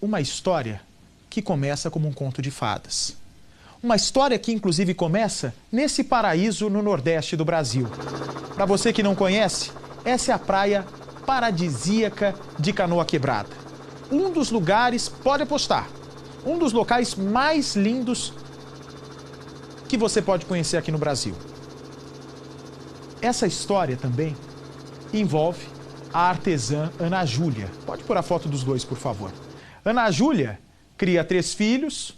Uma história que começa como um conto de fadas. Uma história que, inclusive, começa nesse paraíso no Nordeste do Brasil. Para você que não conhece, essa é a praia paradisíaca de Canoa Quebrada. Um dos lugares, pode apostar, um dos locais mais lindos que você pode conhecer aqui no Brasil. Essa história também envolve a artesã Ana Júlia. Pode pôr a foto dos dois, por favor. Ana Júlia cria 3 filhos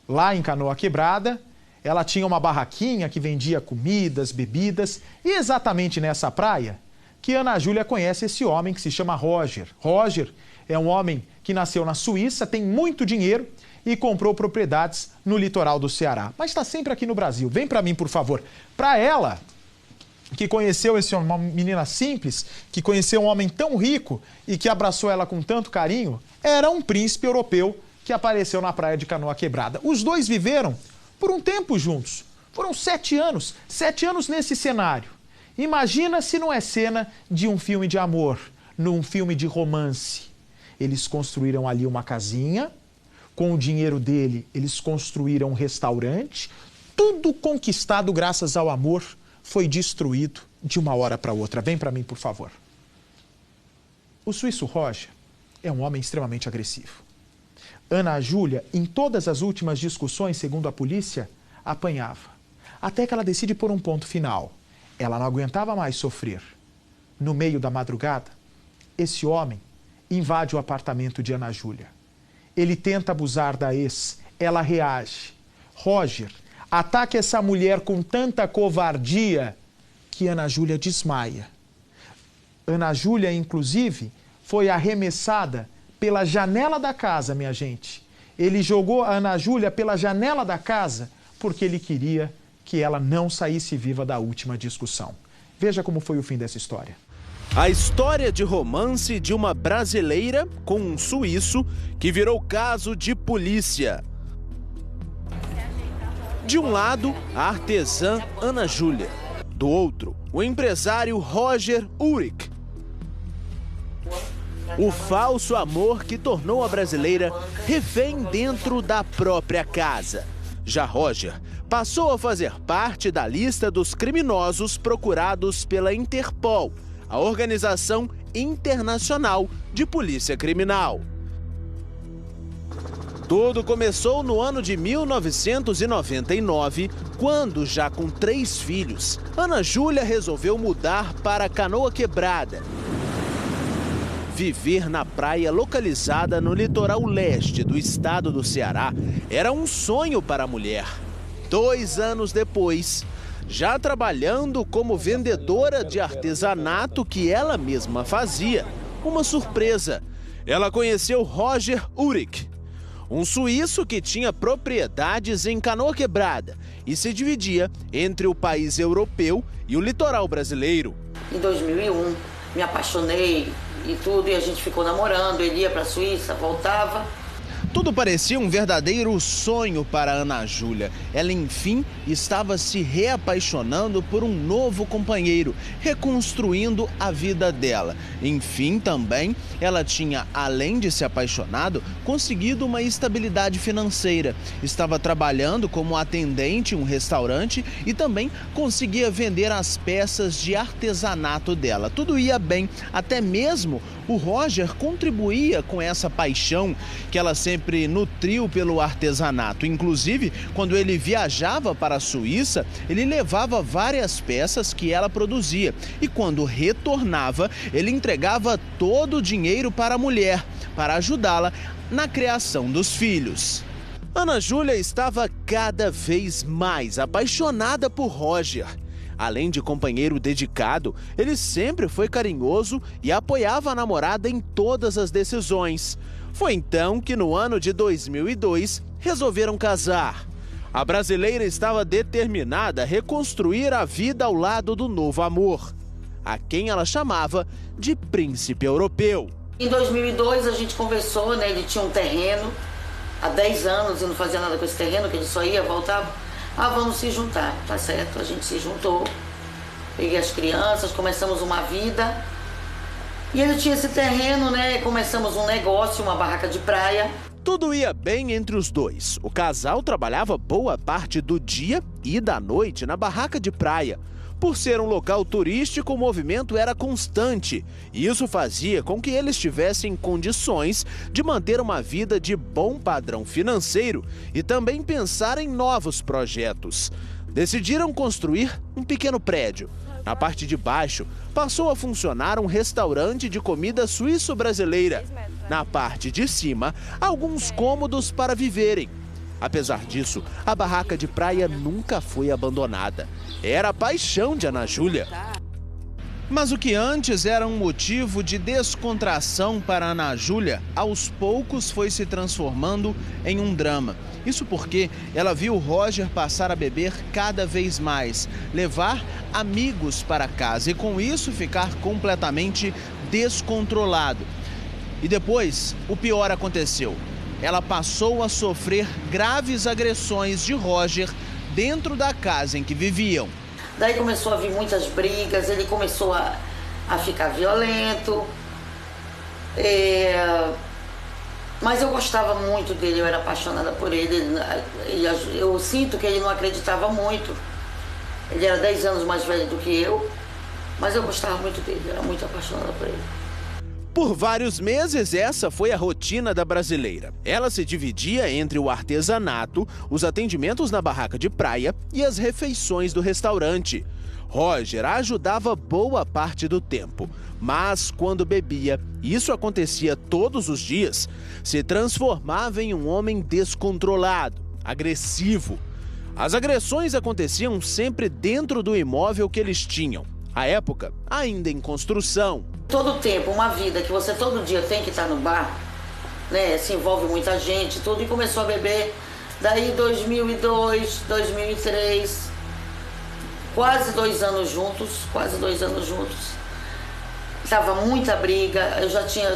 lá em Canoa Quebrada. Ela tinha uma barraquinha que vendia comidas, bebidas. E exatamente nessa praia que Ana Júlia conhece esse homem que se chama Roger. Roger é um homem que nasceu na Suíça, tem muito dinheiro e comprou propriedades no litoral do Ceará. Mas está sempre aqui no Brasil. Vem para mim, por favor. Para ela, que conheceu esse homem, uma menina simples, que conheceu um homem tão rico e que abraçou ela com tanto carinho, era um príncipe europeu que apareceu na praia de Canoa Quebrada. Os dois viveram por um tempo juntos. Foram 7 anos. 7 anos nesse cenário. Imagina se não é cena de um filme de amor, num filme de romance. Eles construíram ali uma casinha, com o dinheiro dele eles construíram um restaurante, tudo conquistado graças ao amor foi destruído de uma hora para outra. Vem para mim, por favor. O suíço Roger é um homem extremamente agressivo. Ana Júlia, em todas as últimas discussões, segundo a polícia, apanhava. Até que ela decide pôr um ponto final. Ela não aguentava mais sofrer. No meio da madrugada, esse homem invade o apartamento de Ana Júlia. Ele tenta abusar da ex, ela reage. Roger ataca essa mulher com tanta covardia que Ana Júlia desmaia. Ana Júlia, inclusive, foi arremessada pela janela da casa, minha gente. Ele jogou a Ana Júlia pela janela da casa porque ele queria que ela não saísse viva da última discussão. Veja como foi o fim dessa história. A história de romance de uma brasileira com um suíço que virou caso de polícia. De um lado, a artesã Ana Júlia. Do outro, o empresário Roger Ulrich. O falso amor que tornou a brasileira refém dentro da própria casa. Já Roger passou a fazer parte da lista dos criminosos procurados pela Interpol, a Organização Internacional de Polícia Criminal. Tudo começou no ano de 1999, quando, já com 3 filhos, Ana Júlia resolveu mudar para Canoa Quebrada. Viver na praia localizada no litoral leste do estado do Ceará era um sonho para a mulher. 2 anos depois, já trabalhando como vendedora de artesanato que ela mesma fazia, uma surpresa. Ela conheceu Roger Ulrich, um suíço que tinha propriedades em Canoa Quebrada e se dividia entre o país europeu e o litoral brasileiro. Em 2001, me apaixonei e tudo, e a gente ficou namorando, ele ia para a Suíça, voltava. Tudo parecia um verdadeiro sonho para Ana Júlia. Ela, enfim, estava se reapaixonando por um novo companheiro, reconstruindo a vida dela. Enfim, também, ela tinha, além de se apaixonado, conseguido uma estabilidade financeira. Estava trabalhando como atendente em um restaurante e também conseguia vender as peças de artesanato dela. Tudo ia bem, até mesmo o Roger contribuía com essa paixão que ela sempre nutriu pelo artesanato. Inclusive, quando ele viajava para a Suíça, ele levava várias peças que ela produzia. E quando retornava, ele entregava todo o dinheiro para a mulher, para ajudá-la na criação dos filhos. Ana Júlia estava cada vez mais apaixonada por Roger. Além de companheiro dedicado, ele sempre foi carinhoso e apoiava a namorada em todas as decisões. Foi então que, no ano de 2002, resolveram casar. A brasileira estava determinada a reconstruir a vida ao lado do novo amor, a quem ela chamava de príncipe europeu. Em 2002 a gente conversou, né? Ele tinha um terreno há 10 anos e não fazia nada com esse terreno, que ele só ia, voltava. Vamos se juntar, tá certo? A gente se juntou, peguei as crianças, começamos uma vida. E ele tinha esse terreno, né? Começamos um negócio, uma barraca de praia. Tudo ia bem entre os dois. O casal trabalhava boa parte do dia e da noite na barraca de praia. Por ser um local turístico, o movimento era constante. E isso fazia com que eles tivessem condições de manter uma vida de bom padrão financeiro e também pensar em novos projetos. Decidiram construir um pequeno prédio. Na parte de baixo, passou a funcionar um restaurante de comida suíço-brasileira. Na parte de cima, alguns cômodos para viverem. Apesar disso, a barraca de praia nunca foi abandonada. Era a paixão de Ana Júlia. Mas o que antes era um motivo de descontração para Ana Júlia, aos poucos foi se transformando em um drama. Isso porque ela viu Roger passar a beber cada vez mais, levar amigos para casa e com isso ficar completamente descontrolado. E depois, o pior aconteceu. Ela passou a sofrer graves agressões de Roger dentro da casa em que viviam. Daí começou a vir muitas brigas, ele começou a ficar violento. Mas eu gostava muito dele, eu era apaixonada por ele. Eu sinto que ele não acreditava muito. Ele era 10 anos mais velho do que eu, mas eu gostava muito dele, eu era muito apaixonada por ele. Por vários meses, essa foi a rotina da brasileira. Ela se dividia entre o artesanato, os atendimentos na barraca de praia e as refeições do restaurante. Roger a ajudava boa parte do tempo, mas quando bebia, e isso acontecia todos os dias, se transformava em um homem descontrolado, agressivo. As agressões aconteciam sempre dentro do imóvel que eles tinham. À época, ainda em construção. Todo tempo, uma vida que você todo dia tem que estar no bar, né? Se envolve muita gente, tudo, e começou a beber. Daí 2002, 2003, quase 2 anos juntos, Tava muita briga, eu já tinha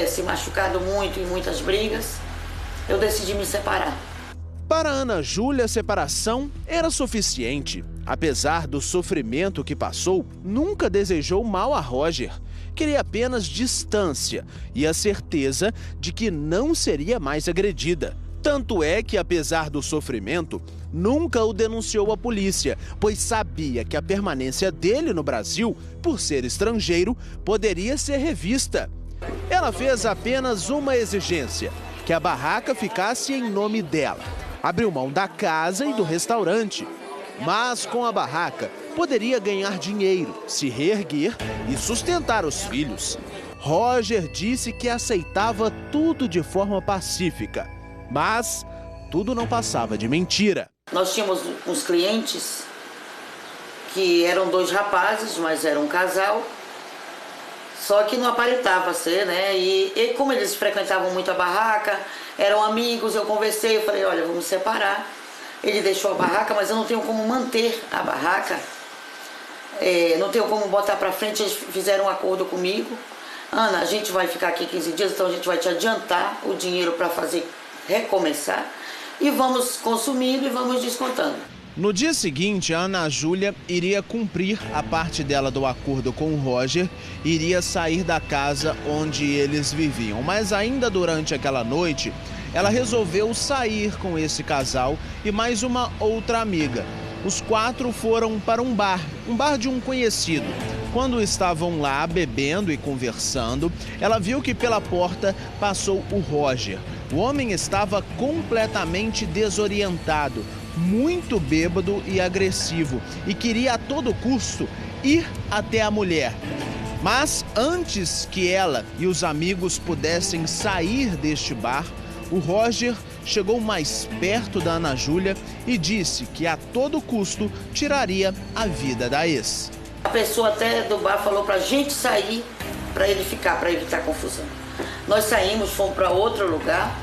se machucado muito em muitas brigas. Eu decidi me separar. Para Ana Júlia, a separação era suficiente. Apesar do sofrimento que passou, nunca desejou mal a Roger. Queria apenas distância e a certeza de que não seria mais agredida. Tanto é que, apesar do sofrimento, nunca o denunciou à polícia, pois sabia que a permanência dele no Brasil, por ser estrangeiro, poderia ser revista. Ela fez apenas uma exigência: que a barraca ficasse em nome dela. Abriu mão da casa e do restaurante. Mas com a barraca, poderia ganhar dinheiro, se reerguer e sustentar os filhos. Roger disse que aceitava tudo de forma pacífica, mas tudo não passava de mentira. Nós tínhamos uns clientes que eram 2 rapazes, mas era um casal, só que não aparentava ser, né? E como eles frequentavam muito a barraca, eram amigos, eu conversei, eu falei, olha, vamos separar. Ele deixou a barraca, mas eu não tenho como manter a barraca, não tenho como botar pra frente. Eles fizeram um acordo comigo: Ana, a gente vai ficar aqui 15 dias, então a gente vai te adiantar o dinheiro para fazer recomeçar e vamos consumindo e vamos descontando. No dia seguinte, a Ana Júlia iria cumprir a parte dela do acordo com o Roger e iria sair da casa onde eles viviam. Mas ainda durante aquela noite, ela resolveu sair com esse casal e mais uma outra amiga. Os 4 foram para um bar de um conhecido. Quando estavam lá bebendo e conversando, ela viu que pela porta passou o Roger. O homem estava completamente desorientado, muito bêbado e agressivo, e queria a todo custo ir até a mulher. Mas antes que ela e os amigos pudessem sair deste bar, o Roger chegou mais perto da Ana Júlia e disse que a todo custo tiraria a vida da ex. A pessoa até do bar falou pra gente sair, pra ele ficar, pra evitar confusão. Nós saímos, fomos pra outro lugar,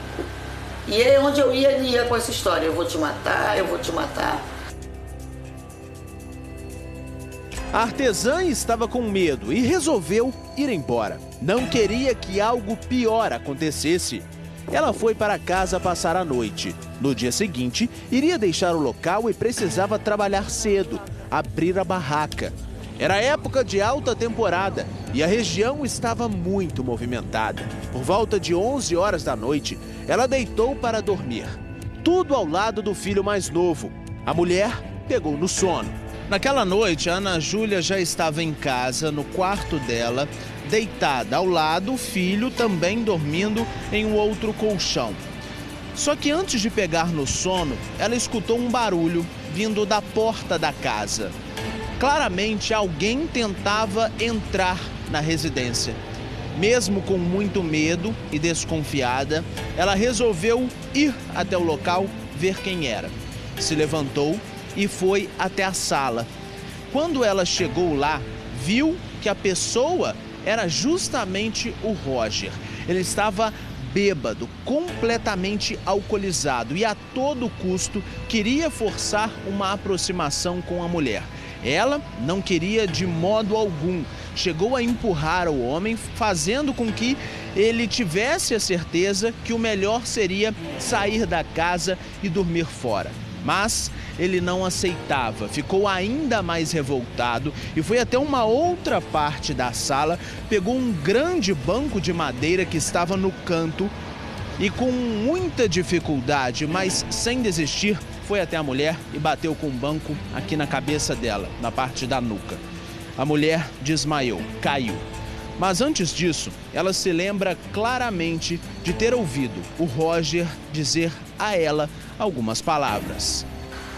e é onde eu ia, ele ia com essa história: eu vou te matar, eu vou te matar. A artesã estava com medo e resolveu ir embora. Não queria que algo pior acontecesse. Ela foi para casa passar a noite. No dia seguinte, iria deixar o local e precisava trabalhar cedo, abrir a barraca. Era época de alta temporada e a região estava muito movimentada. Por volta de 11 horas da noite, ela deitou para dormir. Tudo ao lado do filho mais novo. A mulher pegou no sono. Naquela noite, a Ana Júlia já estava em casa, no quarto dela, deitada ao lado, o filho também dormindo em um outro colchão. Só que antes de pegar no sono, ela escutou um barulho vindo da porta da casa. Claramente, alguém tentava entrar na residência. Mesmo com muito medo e desconfiada, ela resolveu ir até o local ver quem era. Se levantou e foi até a sala. Quando ela chegou lá, viu que a pessoa era justamente o Roger. Ele estava bêbado, completamente alcoolizado e a todo custo queria forçar uma aproximação com a mulher. Ela não queria de modo algum. Chegou a empurrar o homem, fazendo com que ele tivesse a certeza que o melhor seria sair da casa e dormir fora. Mas ele não aceitava, ficou ainda mais revoltado e foi até uma outra parte da sala, pegou um grande banco de madeira que estava no canto e com muita dificuldade, mas sem desistir, foi até a mulher e bateu com o banco aqui na cabeça dela, na parte da nuca. A mulher desmaiou, caiu. Mas antes disso, ela se lembra claramente de ter ouvido o Roger dizer a ela algumas palavras.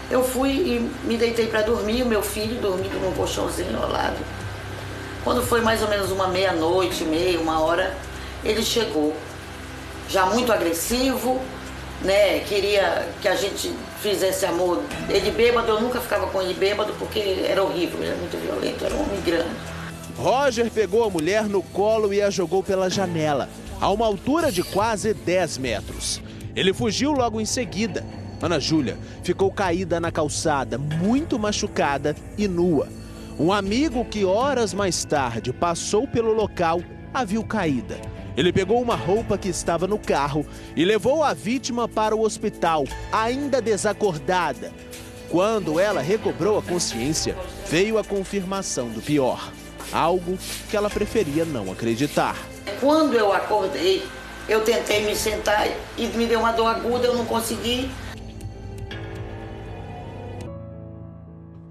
Eu fui e me deitei para dormir, o meu filho dormindo num colchãozinho ao lado. Quando foi mais ou menos uma meia-noite, uma hora, ele chegou. Já muito agressivo, né? Queria que a gente fizesse amor. Ele bêbado, eu nunca ficava com ele bêbado porque era horrível, ele era muito violento, era um homem grande. Roger pegou a mulher no colo e a jogou pela janela, a uma altura de quase 10 metros. Ele fugiu logo em seguida. Ana Júlia ficou caída na calçada, muito machucada e nua. Um amigo que horas mais tarde passou pelo local a viu caída. Ele pegou uma roupa que estava no carro e levou a vítima para o hospital, ainda desacordada. Quando ela recobrou a consciência, veio a confirmação do pior. Algo que ela preferia não acreditar. Quando eu acordei, eu tentei me sentar e me deu uma dor aguda, eu não consegui.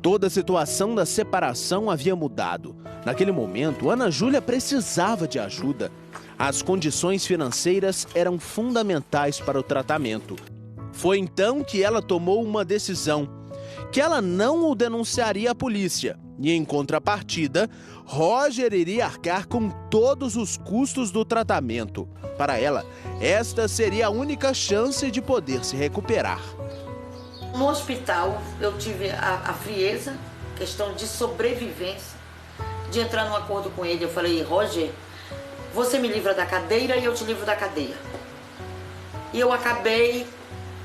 Toda a situação da separação havia mudado. Naquele momento, Ana Júlia precisava de ajuda. As condições financeiras eram fundamentais para o tratamento. Foi então que ela tomou uma decisão, que ela não o denunciaria à polícia. E em contrapartida, Roger iria arcar com todos os custos do tratamento. Para ela, esta seria a única chance de poder se recuperar. No hospital, eu tive a frieza, questão de sobrevivência, de entrar num acordo com ele. Eu falei, Roger, você me livra da cadeira e eu te livro da cadeia. E eu acabei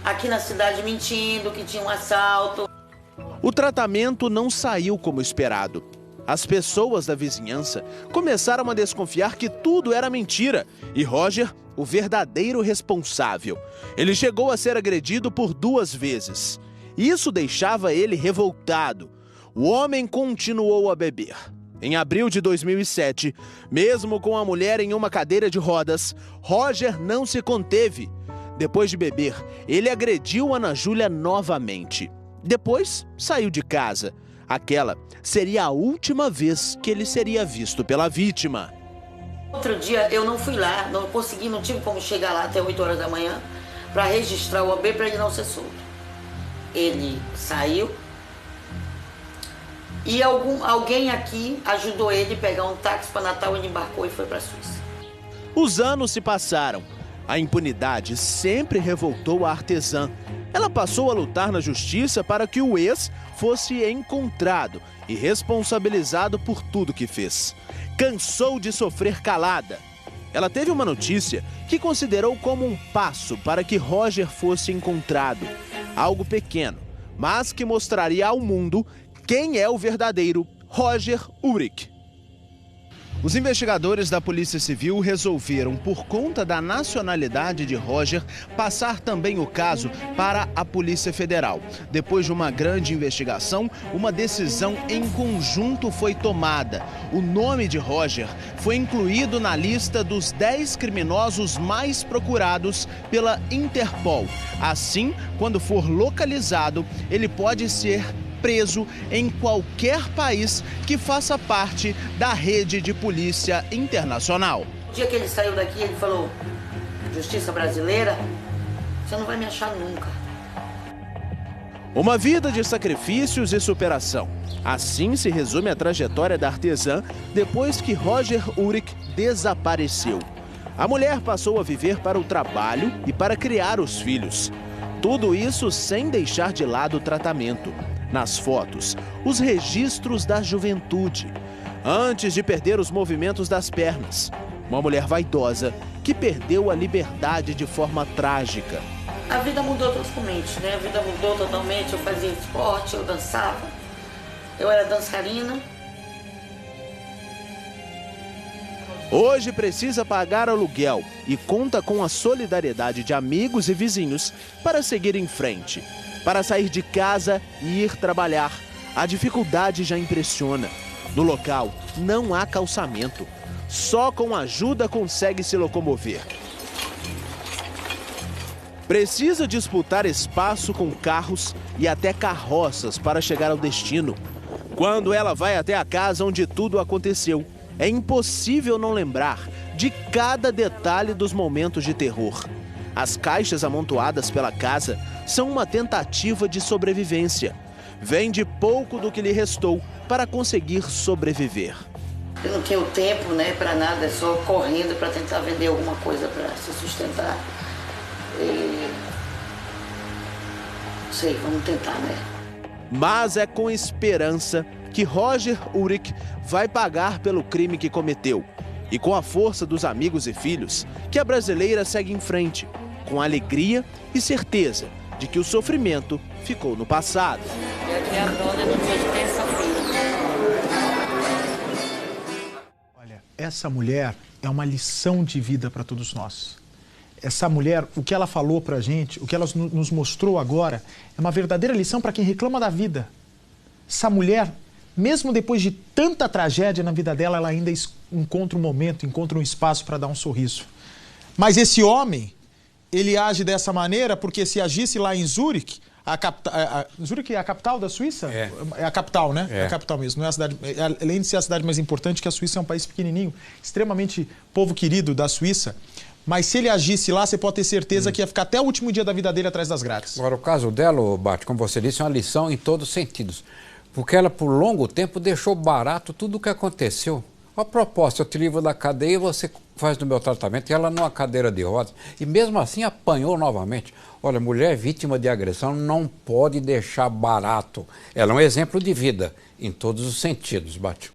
aqui na cidade mentindo que tinha um assalto. O tratamento não saiu como esperado. As pessoas da vizinhança começaram a desconfiar que tudo era mentira e Roger, o verdadeiro responsável. Ele chegou a ser agredido por 2 vezes. Isso deixava ele revoltado. O homem continuou a beber. Em abril de 2007, mesmo com a mulher em uma cadeira de rodas, Roger não se conteve. Depois de beber, ele agrediu Ana Júlia novamente. Depois, saiu de casa. Aquela seria a última vez que ele seria visto pela vítima. Outro dia eu não fui lá, não consegui, não tive como chegar lá até 8 horas da manhã para registrar o OB para ele não ser solto. Ele saiu e alguém aqui ajudou ele a pegar um táxi para Natal, ele embarcou e foi para a Suíça. Os anos se passaram. A impunidade sempre revoltou a artesã. Ela passou a lutar na justiça para que o ex fosse encontrado e responsabilizado por tudo que fez. Cansou de sofrer calada. Ela teve uma notícia que considerou como um passo para que Roger fosse encontrado. Algo pequeno, mas que mostraria ao mundo quem é o verdadeiro Roger Ulrich. Os investigadores da Polícia Civil resolveram, por conta da nacionalidade de Roger, passar também o caso para a Polícia Federal. Depois de uma grande investigação, uma decisão em conjunto foi tomada. O nome de Roger foi incluído na lista dos 10 criminosos mais procurados pela Interpol. Assim, quando for localizado, ele pode ser preso em qualquer país que faça parte da rede de polícia internacional. O dia que ele saiu daqui, ele falou: Justiça brasileira, você não vai me achar nunca. Uma vida de sacrifícios e superação. Assim se resume a trajetória da artesã depois que Roger Ulrich desapareceu. A mulher passou a viver para o trabalho e para criar os filhos. Tudo isso sem deixar de lado o tratamento. Nas fotos, os registros da juventude, antes de perder os movimentos das pernas. Uma mulher vaidosa que perdeu a liberdade de forma trágica. A vida mudou totalmente, né? A vida mudou totalmente. Eu fazia esporte, eu dançava, eu era dançarina. Hoje precisa pagar aluguel e conta com a solidariedade de amigos e vizinhos para seguir em frente. Para sair de casa e ir trabalhar, a dificuldade já impressiona. No local, não há calçamento. Só com ajuda consegue se locomover. Precisa disputar espaço com carros e até carroças para chegar ao destino. Quando ela vai até a casa onde tudo aconteceu, é impossível não lembrar de cada detalhe dos momentos de terror. As caixas amontoadas pela casa são uma tentativa de sobrevivência. Vende pouco do que lhe restou para conseguir sobreviver. Eu não tenho tempo, né, para nada, é só correndo para tentar vender alguma coisa para se sustentar. Não sei, vamos tentar, né? Mas é com esperança que Roger Ulrich vai pagar pelo crime que cometeu. E com a força dos amigos e filhos, que a brasileira segue em frente, com alegria e certeza de que o sofrimento ficou no passado. E aqui a dona no dia de terça-feira. Olha, essa mulher é uma lição de vida para todos nós. Essa mulher, o que ela falou pra gente, o que ela nos mostrou agora, é uma verdadeira lição para quem reclama da vida. Essa mulher, mesmo depois de tanta tragédia na vida dela, ela ainda encontra um momento, encontra um espaço para dar um sorriso. Mas esse homem, ele age dessa maneira porque se agisse lá em Zurique, Zurique é a capital da Suíça? É a capital, né? É a capital mesmo. Não é a cidade, além de ser a cidade mais importante, que a Suíça é um país pequenininho, extremamente povo querido da Suíça. Mas se ele agisse lá, você pode ter certeza que ia ficar até o último dia da vida dele atrás das grades. Agora, o caso dela, Bart, como você disse, é uma lição em todos os sentidos. Porque ela, por longo tempo, deixou barato tudo o que aconteceu. A propósito, eu te livro da cadeia e você faz do meu tratamento, e ela numa cadeira de rodas. E mesmo assim apanhou novamente. Olha, mulher vítima de agressão não pode deixar barato. Ela é um exemplo de vida, em todos os sentidos, Bart.